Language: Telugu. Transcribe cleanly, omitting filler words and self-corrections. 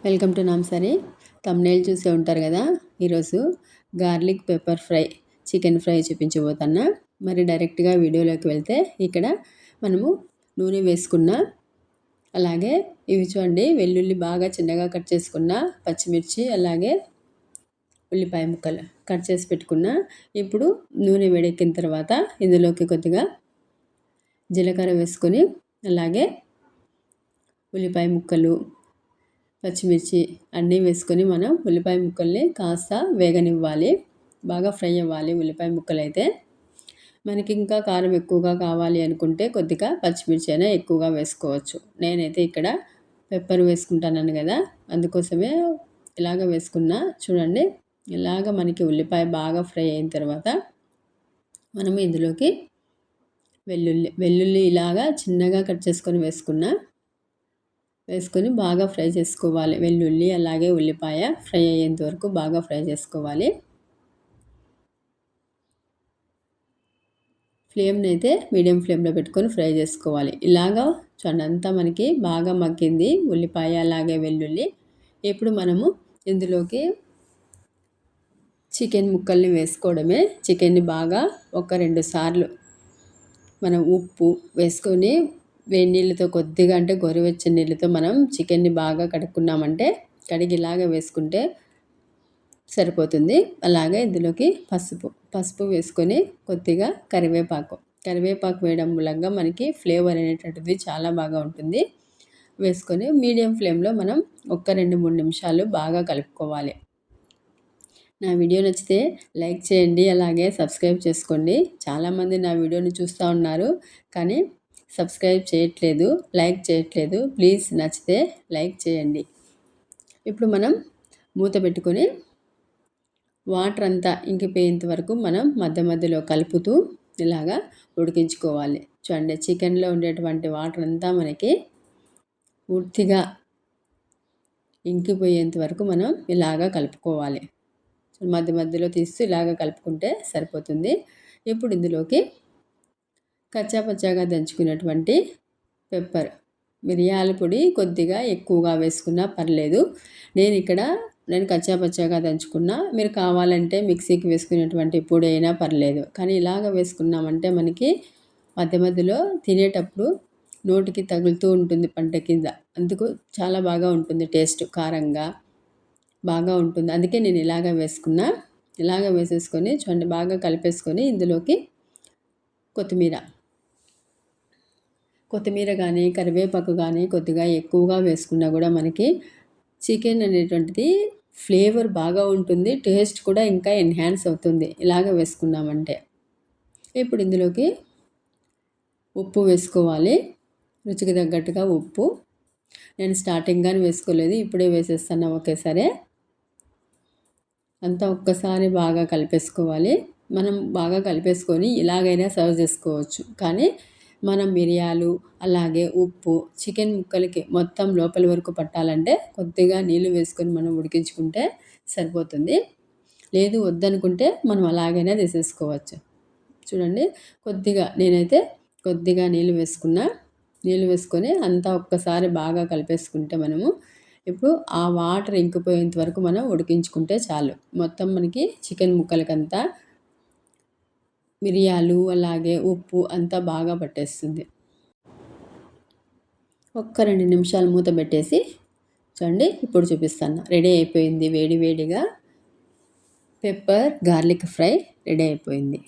Welcome to నాంసరి. థంబ్‌నెయిల్ చూసే ఉంటారు కదా. ఈరోజు garlic pepper fry, chicken fry చూపించబోతున్నా. మరి డైరెక్ట్గా వీడియోలోకి వెళ్తే ఇక్కడ మనము నూనె వేసుకున్న, అలాగే ఇవి చూడండి వెల్లుల్లి బాగా చిన్నగా కట్ చేసుకున్న, పచ్చిమిర్చి అలాగే ఉల్లిపాయ ముక్కలు కట్ చేసి పెట్టుకున్న. ఇప్పుడు నూనె వేడెక్కిన తర్వాత ఇందులోకి కొద్దిగా జీలకర్ర వేసుకొని, అలాగే ఉల్లిపాయ ముక్కలు, పచ్చిమిర్చి అన్నీ వేసుకొని మనం ఉల్లిపాయ ముక్కల్ని కాస్త వేగనివ్వాలి. బాగా ఫ్రై అవ్వాలి ఉల్లిపాయ ముక్కలు అయితే. మనకి ఇంకా కారం ఎక్కువగా కావాలి అనుకుంటే కొద్దిగా పచ్చిమిర్చి అయినా ఎక్కువగా వేసుకోవచ్చు. నేనైతే ఇక్కడ పెప్పర్ వేసుకుంటాను కదా, అందుకోసమే ఇలాగ వేసుకున్నా. చూడండి, ఇలాగ మనకి ఉల్లిపాయ బాగా ఫ్రై అయిన తర్వాత మనం ఇందులోకి వెల్లుల్లి ఇలాగా చిన్నగా కట్ చేసుకొని వేసుకొని బాగా ఫ్రై చేసుకోవాలి. వెల్లుల్లి అలాగే ఉల్లిపాయ ఫ్రై అయ్యేంత వరకు బాగా ఫ్రై చేసుకోవాలి. ఫ్లేమ్ని అయితే మీడియం ఫ్లేమ్లో పెట్టుకొని ఫ్రై చేసుకోవాలి. ఇలాగా చూడండి, అంతా మనకి బాగా మగ్గింది ఉల్లిపాయ అలాగే వెల్లుల్లి. ఇప్పుడు మనము ఇందులోకి చికెన్ ముక్కల్ని వేసుకోవడమే. చికెన్ని బాగా ఒక 2 సార్లు మనం ఉప్పు వేసుకొని వేడి నీళ్ళతో కొద్దిగా, అంటే గోరువెచ్చని నీళ్ళతో మనం చికెన్ని బాగా కడుక్కున్నామంటే, కడిగి ఇలాగ వేసుకుంటే సరిపోతుంది. అలాగే ఇందులోకి పసుపు వేసుకొని కొద్దిగా కరివేపాకు వేయడం మూలంగా మనకి ఫ్లేవర్ అనేటటువంటిది చాలా బాగా ఉంటుంది. వేసుకొని మీడియం ఫ్లేమ్లో మనం ఒక 2-3 నిమిషాలు బాగా కలుపుకోవాలి. నా వీడియో నచ్చితే లైక్ చేయండి, అలాగే సబ్స్క్రైబ్ చేసుకోండి. చాలామంది నా వీడియోని చూస్తూ ఉన్నారు కానీ సబ్స్క్రైబ్ చేయట్లేదు, లైక్ చేయట్లేదు. ప్లీజ్ నచ్చితే లైక్ చేయండి. ఇప్పుడు మనం మూత పెట్టుకొని వాటర్ అంతా ఇంకిపోయేంత వరకు మనం మధ్య మధ్యలో కలుపుతూ ఇలాగా ఉడికించుకోవాలి. చూడండి, చికెన్లో ఉండేటువంటి వాటర్ అంతా మనకి పూర్తిగా ఇంకిపోయేంత వరకు మనం ఇలాగా కలుపుకోవాలి. మధ్య మధ్యలో తీస్తూ ఇలాగ కలుపుకుంటే సరిపోతుంది. ఇప్పుడు ఇందులోకి కచ్చాపచ్చాగా దంచుకున్నటువంటి మిరియాల పొడి కొద్దిగా ఎక్కువగా వేసుకున్నా పర్లేదు. నేను కచ్చాపచ్చాగా దంచుకున్నా. మీరు కావాలంటే మిక్సీకి వేసుకునేటువంటి పొడి అయినా పర్లేదు. కానీ ఇలాగ వేసుకున్నామంటే మనకి మధ్య మధ్యలో తినేటప్పుడు నోటికి తగులుతూ ఉంటుంది పంట కింద. అందుకు చాలా బాగా ఉంటుంది, టేస్ట్ కారంగా బాగా ఉంటుంది. అందుకే నేను ఇలాగ వేసుకున్నా. ఇలాగ వేసేసుకొని చూడండి బాగా కలిపేసుకొని ఇందులోకి కొత్తిమీర కానీ కరివేపాకు కానీ కొద్దిగా ఎక్కువగా వేసుకున్నా కూడా మనకి చికెన్ అనేటువంటిది ఫ్లేవర్ బాగా ఉంటుంది. టేస్ట్ కూడా ఇంకా ఎన్హాన్స్ అవుతుంది ఇలాగ వేసుకున్నామంటే. ఇప్పుడు ఇందులోకి ఉప్పు వేసుకోవాలి. రుచికి తగ్గట్టుగా ఉప్పు. నేను స్టార్టింగ్ కానీ వేసుకోలేదు, ఇప్పుడే వేసేస్తాను ఒకేసారి. అంతా ఒక్కసారి బాగా కలిపేసుకోవాలి. మనం బాగా కలిపేసుకొని ఇలాగైనా సర్వ్ చేసుకోవచ్చు. కానీ మనం మిరియాలు అలాగే ఉప్పు చికెన్ ముక్కలకి మొత్తం లోపలి వరకు పట్టాలంటే కొద్దిగా నీళ్ళు వేసుకొని మనం ఉడికించుకుంటే సరిపోతుంది. లేదు వద్దనుకుంటే మనం అలాగైనా తీసేసుకోవచ్చు. చూడండి, నేనైతే కొద్దిగా నీళ్ళు వేసుకొని అంతా ఒక్కసారి బాగా కలిపేసుకుంటే మనము ఇప్పుడు ఆ వాటర్ ఇంకిపోయేంత వరకు మనం ఉడికించుకుంటే చాలు. మొత్తం మనకి చికెన్ ముక్కలకంతా మిరియాలు అలాగే ఉప్పు అంతా బాగా పట్టేస్తుంది. ఒక్క 2 నిమిషాలు మూత పెట్టేసి చూడండి, ఇప్పుడు చూపిస్తాను. రెడీ అయిపోయింది. వేడిగా పెప్పర్ గార్లిక్ ఫ్రై రెడీ అయిపోయింది.